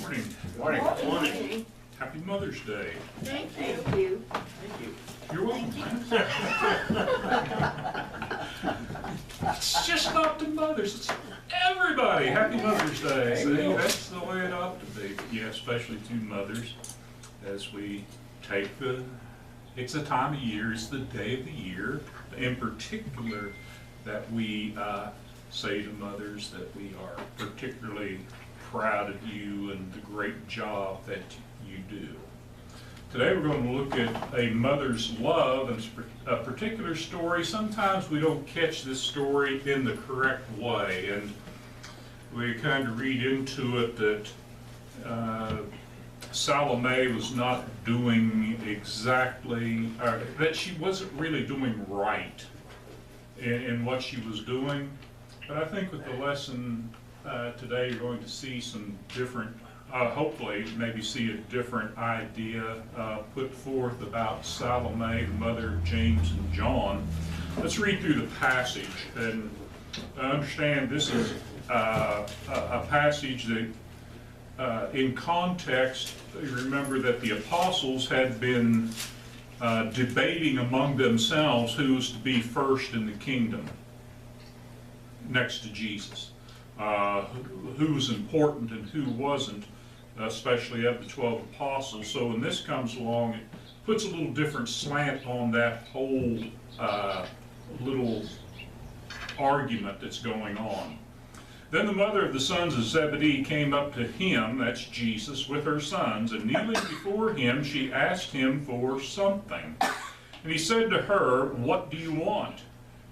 Morning. Morning. Morning. Happy Mother's Day. Thank Thank you. Thank you. You're welcome. It's just not the mothers, it's everybody. Happy Mother's Day. See, that's the way it ought to be. But yeah, especially to mothers as we take it's a time of year, it's the day of the year in particular that we say to mothers that we are particularly proud of you and the great job that you do. Today we're going to look at a mother's love and a particular story. Sometimes we don't catch this story in the correct way, and we kind of read into it that Salome was not doing exactly, that she wasn't really doing right in what she was doing. But I think with the lesson today you're going to see some different, hopefully maybe see a different idea put forth about Salome, the mother of James and John. Let's read through the passage and understand this is a passage that in context, you remember that the apostles had been debating among themselves who was to be first in the kingdom next to Jesus. Who was important and who wasn't, especially of the 12 apostles. So when this comes along, it puts a little different slant on that whole little argument that's going on. Then the mother of the sons of Zebedee came up to him, that's Jesus, with her sons, and kneeling before him, she asked him for something. And he said to her, "What do you want?"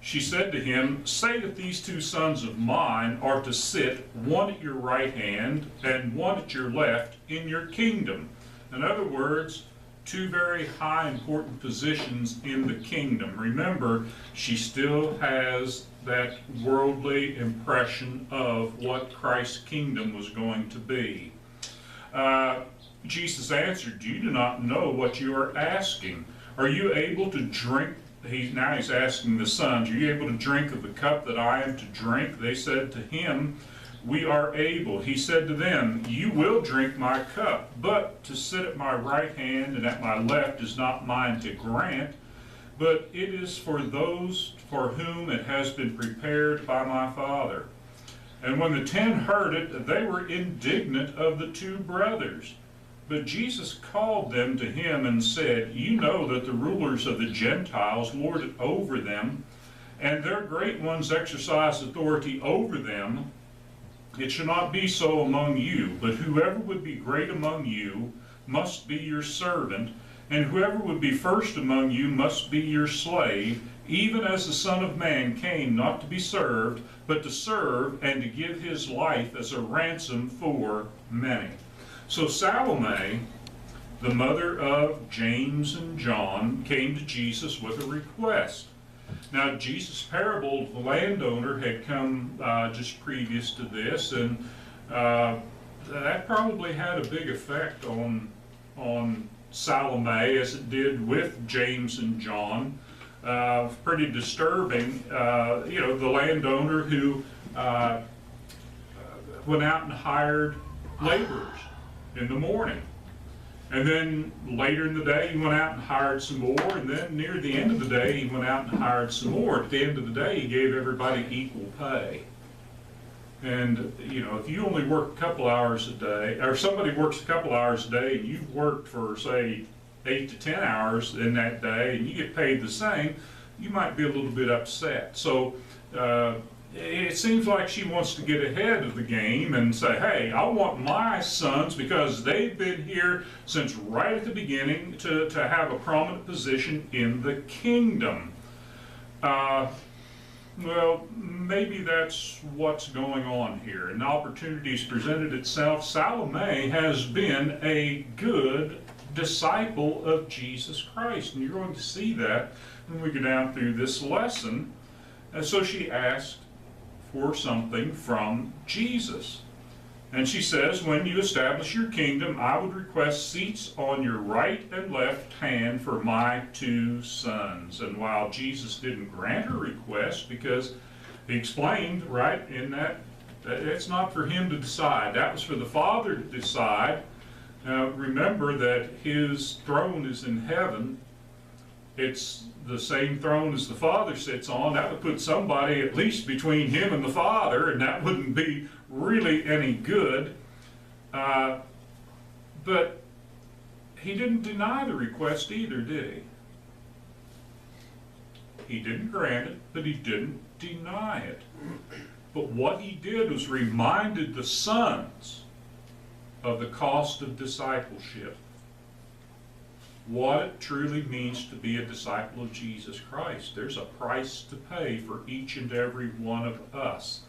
She said to him, "Say that these two sons of mine are to sit, one at your right hand and one at your left, in your kingdom." In other words, two very high important positions in the kingdom. Remember, she still has that worldly impression of what Christ's kingdom was going to be. Jesus answered, "You do not know what you are asking. Are you able to drink?" Now he's asking the sons, "Are you able to drink of the cup that I am to drink?" They said to him, "We are able." He said to them, "You will drink my cup, but to sit at my right hand and at my left is not mine to grant, but it is for those for whom it has been prepared by my Father." And when the 10 heard it, they were indignant of the two brothers. But Jesus called them to him and said, "You know that the rulers of the Gentiles lord it over them, and their great ones exercise authority over them. It shall not be so among you, but whoever would be great among you must be your servant, and whoever would be first among you must be your slave, even as the Son of Man came not to be served, but to serve and to give his life as a ransom for many." So Salome, the mother of James and John, came to Jesus with a request. Now, Jesus' parable of the landowner had come just previous to this, and that probably had a big effect on Salome, as it did with James and John. Pretty disturbing. The landowner who went out and hired laborers in the morning. And then later in the day, he went out and hired some more. And then near the end of the day, he went out and hired some more. At the end of the day, he gave everybody equal pay. And, if you only work a couple hours a day, or somebody works a couple hours a day, and you've worked for, say, 8 to 10 hours in that day, and you get paid the same, you might be a little bit upset. So, it seems like she wants to get ahead of the game and say, "Hey, I want my sons, because they've been here since right at the beginning, to have a prominent position in the kingdom." Well, maybe that's what's going on here. An opportunity's presented itself. Salome has been a good disciple of Jesus Christ, and you're going to see that when we go down through this lesson. And so she asked for something from Jesus. And she says, "When you establish your kingdom, I would request seats on your right and left hand for my 2 sons." And while Jesus didn't grant her request, because he explained right in that It's not for him to decide. That was for the Father to decide. Remember that his throne is in heaven. It's the same throne as the Father sits on. That would put somebody at least between him and the Father, and that wouldn't be really any good. But he didn't deny the request either, did he? He didn't grant it, but he didn't deny it. But what he did was reminded the sons of the cost of discipleship. What it truly means to be a disciple of Jesus Christ. There's a price to pay for each and every one of us.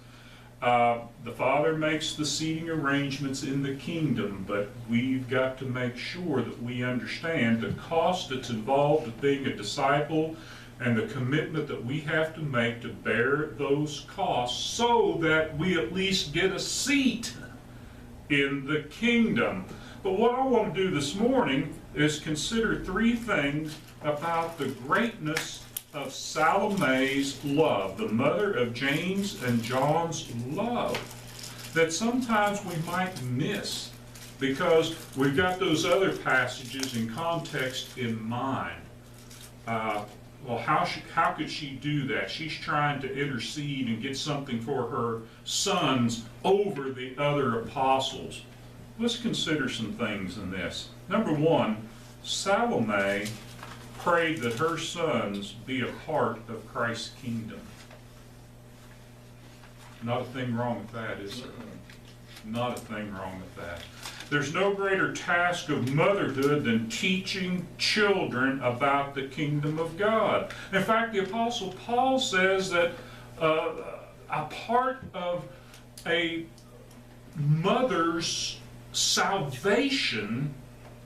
The Father makes the seating arrangements in the kingdom, but we've got to make sure that we understand the cost that's involved with being a disciple and the commitment that we have to make to bear those costs so that we at least get a seat in the kingdom. But what I want to do this morning is consider three things about the greatness of Salome's love, the mother of James and John's love, that sometimes we might miss because we've got those other passages in context in mind. Well, how could she do that? She's trying to intercede and get something for her sons over the other apostles. Let's consider some things in this. Number one, Salome prayed that her sons be a part of Christ's kingdom. Not a thing wrong with that, is there? Not a thing wrong with that. There's no greater task of motherhood than teaching children about the kingdom of God. In fact, the Apostle Paul says that a part of a mother's salvation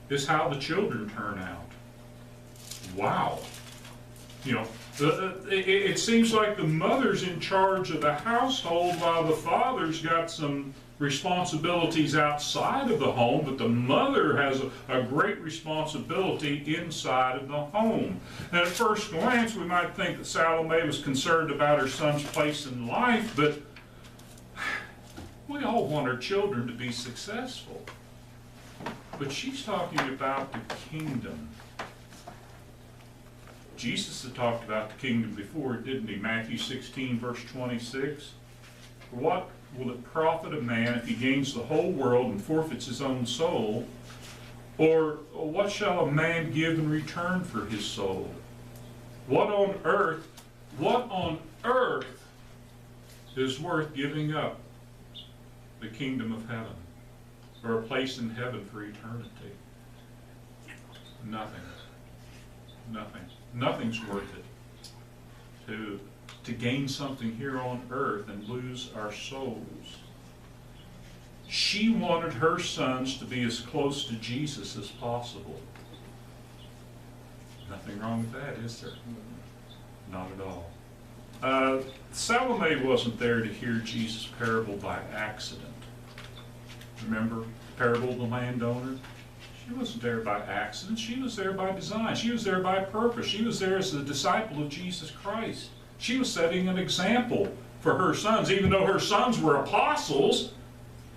is how the children turn out. Wow. You know, it seems like the mother's in charge of the household while the father's got some responsibilities outside of the home, but the mother has a great responsibility inside of the home. And at first glance, we might think that Salome was concerned about her son's place in life, but we all want our children to be successful. But she's talking about the kingdom. Jesus had talked about the kingdom before, didn't he? Matthew 16, verse 26. What will it profit a man if he gains the whole world and forfeits his own soul? Or what shall a man give in return for his soul? What on earth is worth giving up the kingdom of heaven or a place in heaven for eternity? Nothing. Nothing. Nothing's worth it to gain something here on earth and lose our souls. She wanted her sons to be as close to Jesus as possible. Nothing wrong with that, is there? Not at all. Salome wasn't there to hear Jesus' parable by accident. Remember the parable of the landowner? She wasn't there by accident. She was there by design. She was there by purpose. She was there as a disciple of Jesus Christ. She was setting an example for her sons. Even though her sons were apostles,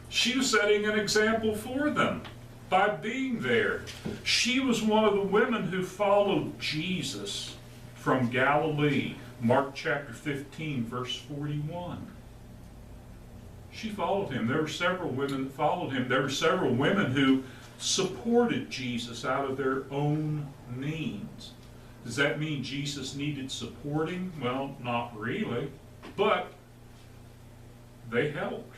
she was setting an example for them by being there. She was one of the women who followed Jesus from Galilee. Mark chapter 15, verse 41. She followed him. There were several women that followed him. There were several women who supported Jesus out of their own means. Does that mean Jesus needed supporting? Well, not really. But they helped.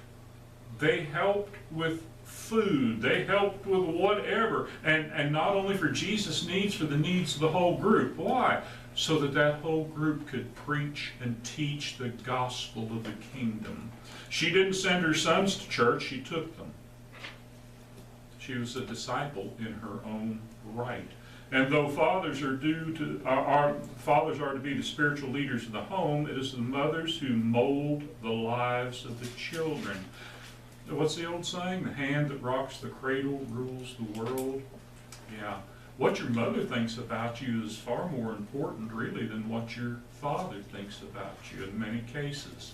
They helped with food. They helped with whatever. And not only for Jesus' needs, for the needs of the whole group. Why? So that that whole group could preach and teach the gospel of the kingdom. She didn't send her sons to church. She took them. She was a disciple in her own right. And though fathers are to be the spiritual leaders of the home, it is the mothers who mold the lives of the children. What's the old saying? The hand that rocks the cradle rules the world. Yeah. What your mother thinks about you is far more important, really, than what your father thinks about you in many cases.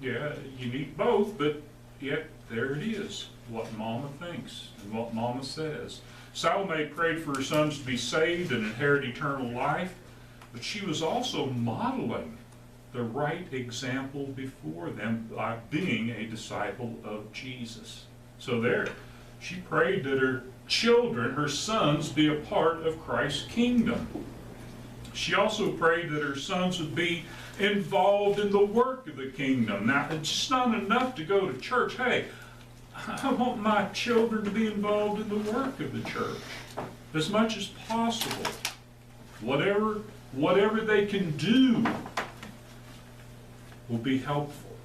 Yeah, you need both, but yet there it is, what Mama thinks and what Mama says. Salome prayed for her sons to be saved and inherit eternal life, but she was also modeling the right example before them by being a disciple of Jesus. So there, she prayed that her children, her sons, be a part of Christ's kingdom. She also prayed that her sons would be involved in the work of the kingdom. Now, it's just not enough to go to church. Hey, I want my children to be involved in the work of the church as much as possible. Whatever they can do will be helpful,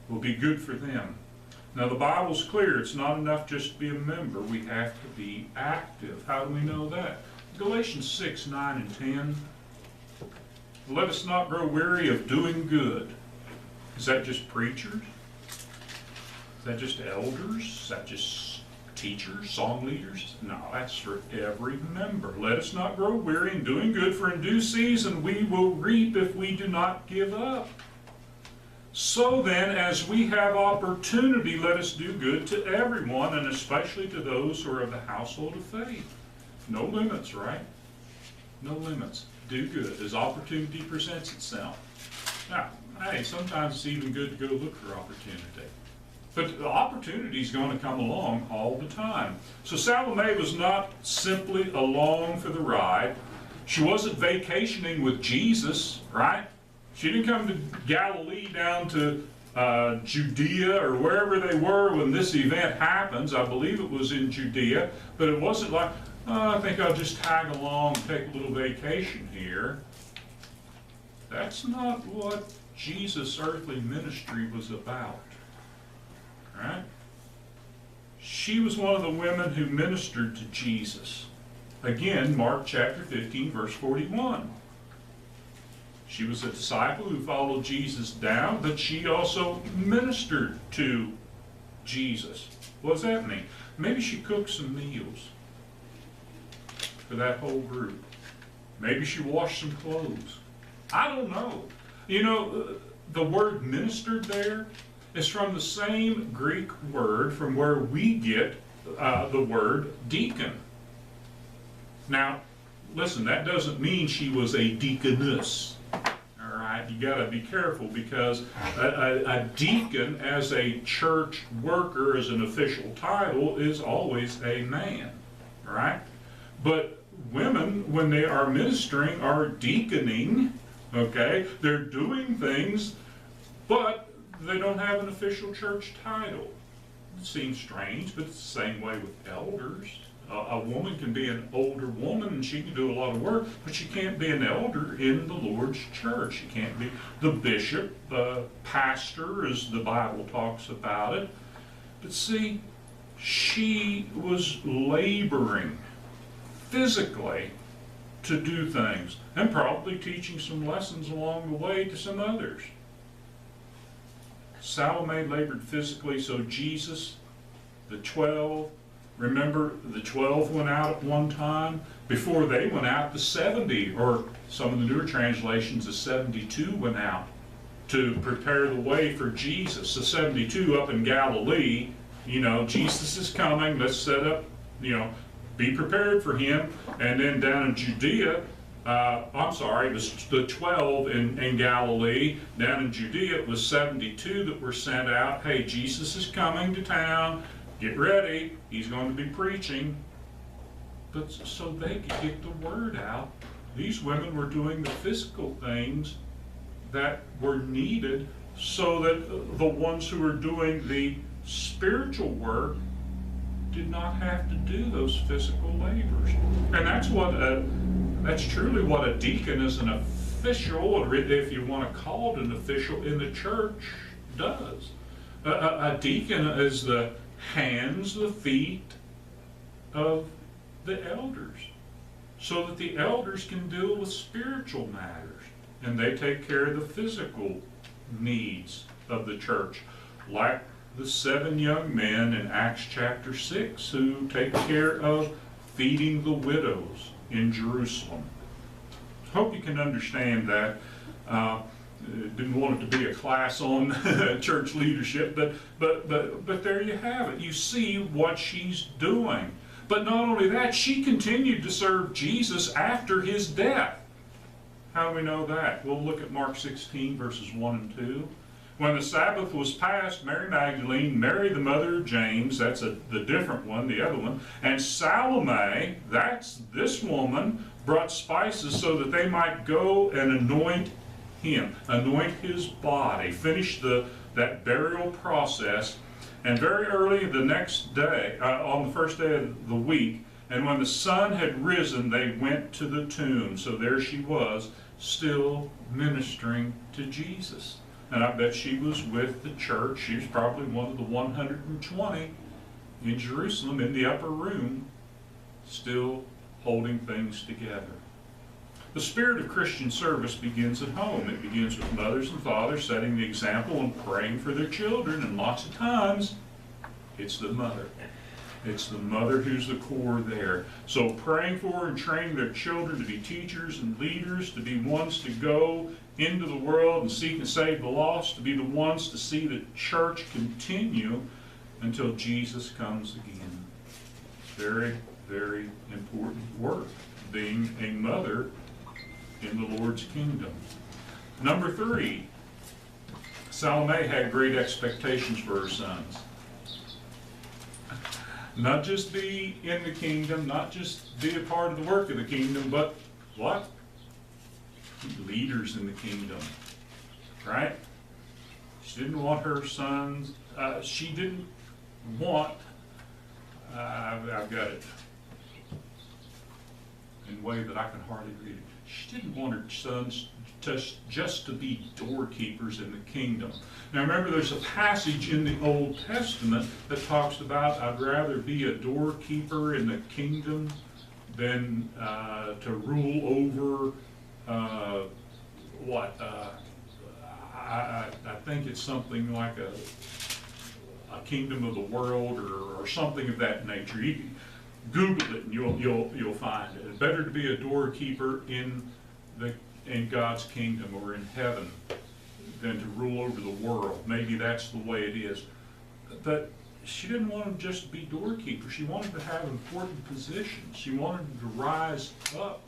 will be good for them. Now, the Bible's clear. It's not enough just to be a member. We have to be active. How do we know that? Galatians 6, 9, and 10. Let us not grow weary of doing good. Is that just preachers? Is that just elders? Is that just teachers, song leaders? No, that's for every member. Let us not grow weary in doing good, for in due season we will reap if we do not give up. So then, as we have opportunity, let us do good to everyone, and especially to those who are of the household of faith. No limits, right? No limits. Do good as opportunity presents itself. Now, hey, sometimes it's even good to go look for opportunity. But the opportunity is going to come along all the time. So Salome was not simply along for the ride. She wasn't vacationing with Jesus, right? She didn't come to Galilee down to Judea or wherever they were when this event happens. I believe it was in Judea, but it wasn't like, oh, I think I'll just tag along and take a little vacation here. That's not what Jesus' earthly ministry was about. Right? She was one of the women who ministered to Jesus. Again, Mark chapter 15, verse 41. She was a disciple who followed Jesus down, but she also ministered to Jesus. What does that mean? Maybe she cooked some meals for that whole group. Maybe she washed some clothes. I don't know. You know, the word ministered there is from the same Greek word from where we get the word deacon. Now, listen, that doesn't mean she was a deaconess. All right, you got to be careful, because a deacon as a church worker, as an official title, is always a man. All right? But women, when they are ministering, are deaconing. Okay? They're doing things, but they don't have an official church title. It seems strange, but it's the same way with elders. A woman can be an older woman and she can do a lot of work, but she can't be an elder in the Lord's church. She can't be the bishop, the pastor, as the Bible talks about it. But see, she was laboring physically to do things, and probably teaching some lessons along the way to some others. Salome labored physically, so Jesus, the 12, remember the 12 went out at one time. Before they went out, the 70, or some of the newer translations, the 72 went out to prepare the way for Jesus. The 72 up in Galilee, you know, Jesus is coming, let's set up, you know, be prepared for him. And then down in Judea, it was the 12 in Galilee. Down in Judea, it was 72 that were sent out. Hey, Jesus is coming to town. Get ready. He's going to be preaching. But so they could get the word out. These women were doing the physical things that were needed so that the ones who were doing the spiritual work did not have to do those physical labors. And that's truly what a deacon is, an official, or if you want to call it an official in the church, does. A deacon is the hands, the feet of the elders, so that the elders can deal with spiritual matters, and they take care of the physical needs of the church, like the 7 young men in Acts chapter 6 who take care of feeding the widows in Jerusalem. Hope you can understand that. Didn't want it to be a class on church leadership, but there you have it. You see what she's doing. But not only that, she continued to serve Jesus after his death. How do we know that? We'll look at Mark 16, verses 1 and 2. When the Sabbath was past, Mary Magdalene, Mary the mother of James, that's the different one, the other one, and Salome, that's this woman, brought spices so that they might go and anoint him, anoint his body, finish that burial process. And very early the next day, on the first day of the week, and when the sun had risen, they went to the tomb. So there she was, still ministering to Jesus. And I bet she was with the church. She was probably one of the 120 in Jerusalem in the upper room, still holding things together. The spirit of Christian service begins at home. It begins with mothers and fathers setting the example and praying for their children. And lots of times, it's the mother. It's the mother who's the core there. So praying for and training their children to be teachers and leaders, to be ones to go into the world and seek and save the lost, to be the ones to see the church continue until Jesus comes again. Very, very important work, being a mother in the Lord's kingdom. Number 3, Salome had great expectations for her sons. Not just be in the kingdom, not just be a part of the work of the kingdom, but what? Leaders in the kingdom, right? She didn't want her sons, she didn't want, I've got it in a way that I can hardly read it. She didn't want her sons just to be doorkeepers in the kingdom. Now remember, there's a passage in the Old Testament that talks about, I'd rather be a doorkeeper in the kingdom than to rule over I think it's something like a kingdom of the world or something of that nature. You can Google it and you'll find it. It's better to be a doorkeeper in God's kingdom or in heaven than to rule over the world. Maybe that's the way it is. But she didn't want them just to be doorkeepers. She wanted to have important positions. She wanted them to rise up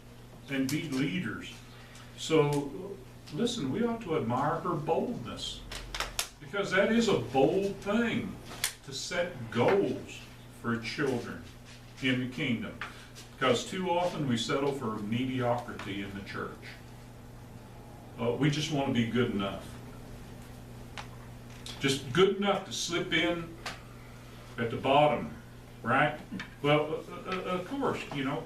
and be leaders. So, listen, we ought to admire her boldness, because that is a bold thing to set goals for children in the kingdom, because too often we settle for mediocrity in the church. We just want to be good enough. Just good enough to slip in at the bottom, right? Well, of course, you know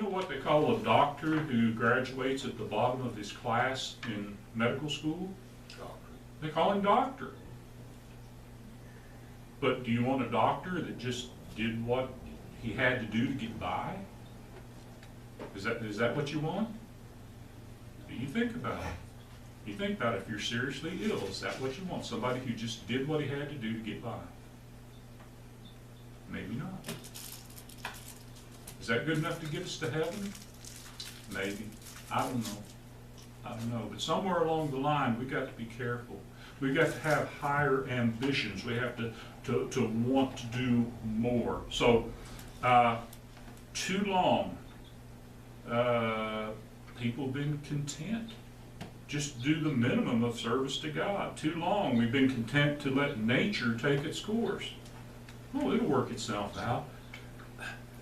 what they call a doctor who graduates at the bottom of his class in medical school? Doctor. They call him doctor. But do you want a doctor that just did what he had to do to get by? Is that what you want? You think about it. You think about it. If you're seriously ill, is that what you want? Somebody who just did what he had to do to get by? Maybe not. Is that good enough to get us to heaven? Maybe. I don't know. But somewhere along the line, we've got to be careful. We've got to have higher ambitions. We have to want to do more. So, too long, people have been content. Just do the minimum of service to God. Too long, we've been content to let nature take its course. Well, it'll work itself out.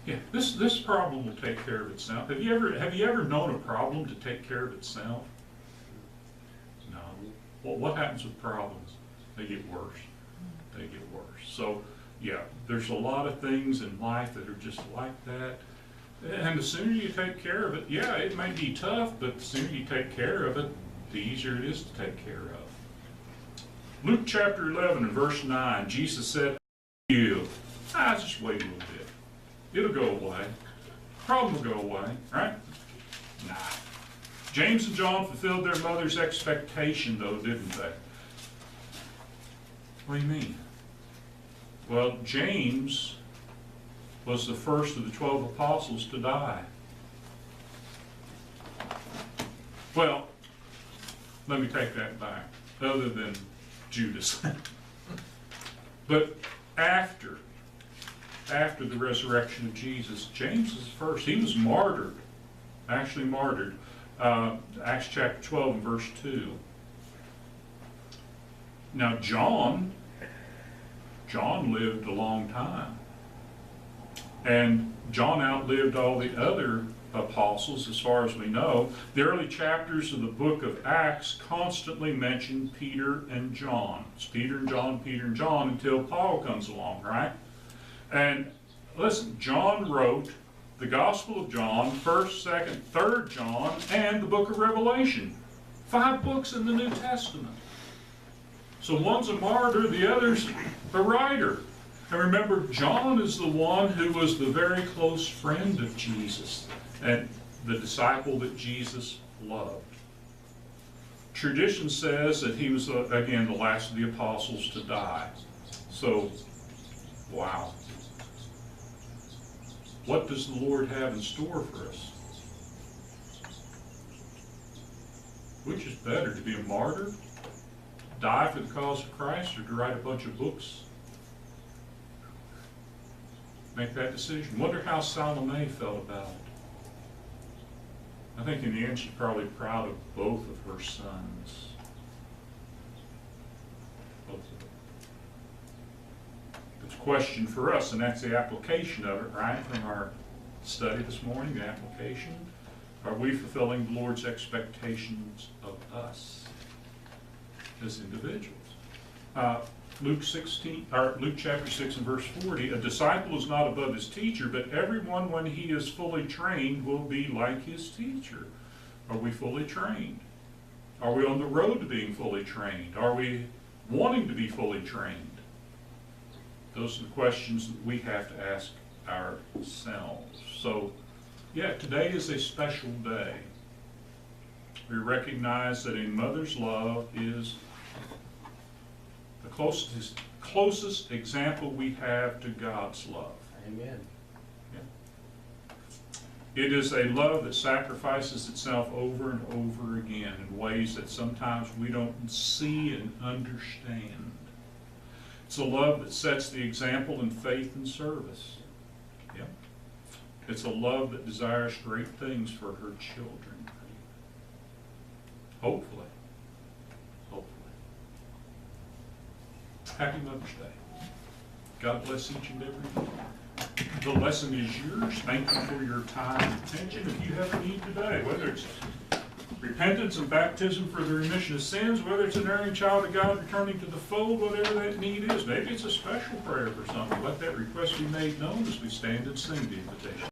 Yeah, this problem will take care of itself. Have you ever known a problem to take care of itself? No. Well, what happens with problems? They get worse. They get worse. So, yeah, there's a lot of things in life that are just like that. And the sooner you take care of it, yeah, it may be tough, but the sooner you take care of it, the easier it is to take care of. Luke chapter 11 and verse 9, Jesus said, "You, just wait a little bit. It'll go away. Problem will go away, right?" Nah. James and John fulfilled their mother's expectation, though, didn't they? What do you mean? Well, James was the first of the 12 apostles to die. Well, let me take that back, other than Judas. But after the resurrection of Jesus, James is first. He was martyred, actually martyred. Acts chapter 12 and verse 2. Now John lived a long time. And John outlived all the other apostles, as far as we know. The early chapters of the book of Acts constantly mention Peter and John. It's Peter and John, until Paul comes along, right? And listen, John wrote the Gospel of John, 1st, 2nd, 3rd John, and the book of Revelation. 5 books in the New Testament. So one's a martyr, the other's a writer. And remember, John is the one who was the very close friend of Jesus and the disciple that Jesus loved. Tradition says that he was, again, the last of the apostles to die. So, wow. What does the Lord have in store for us? Which is better, to be a martyr, die for the cause of Christ, or to write a bunch of books? Make that decision. Wonder how Salome felt about it. I think in the end she's probably proud of both of her sons. Both of them. It's a question for us, and that's the application of it, right? From our study this morning, the application. Are we fulfilling the Lord's expectations of us as individuals? Luke chapter 6 and verse 40, a disciple is not above his teacher, but everyone when he is fully trained will be like his teacher. Are we fully trained? Are we on the road to being fully trained? Are we wanting to be fully trained? Those are the questions that we have to ask ourselves. So, yeah, today is a special day. We recognize that a mother's love is the closest example we have to God's love. Amen. Yeah. It is a love that sacrifices itself over and over again in ways that sometimes we don't see and understand. It's a love that sets the example in faith and service. Yeah. It's a love that desires great things for her children. Hopefully. Happy Mother's Day. God bless each and every one. The lesson is yours. Thank you for your time and attention. If you have a need today, whether it's repentance and baptism for the remission of sins, whether it's an erring child of God returning to the fold, whatever that need is, maybe it's a special prayer for something, let that request be made known as we stand and sing the invitation.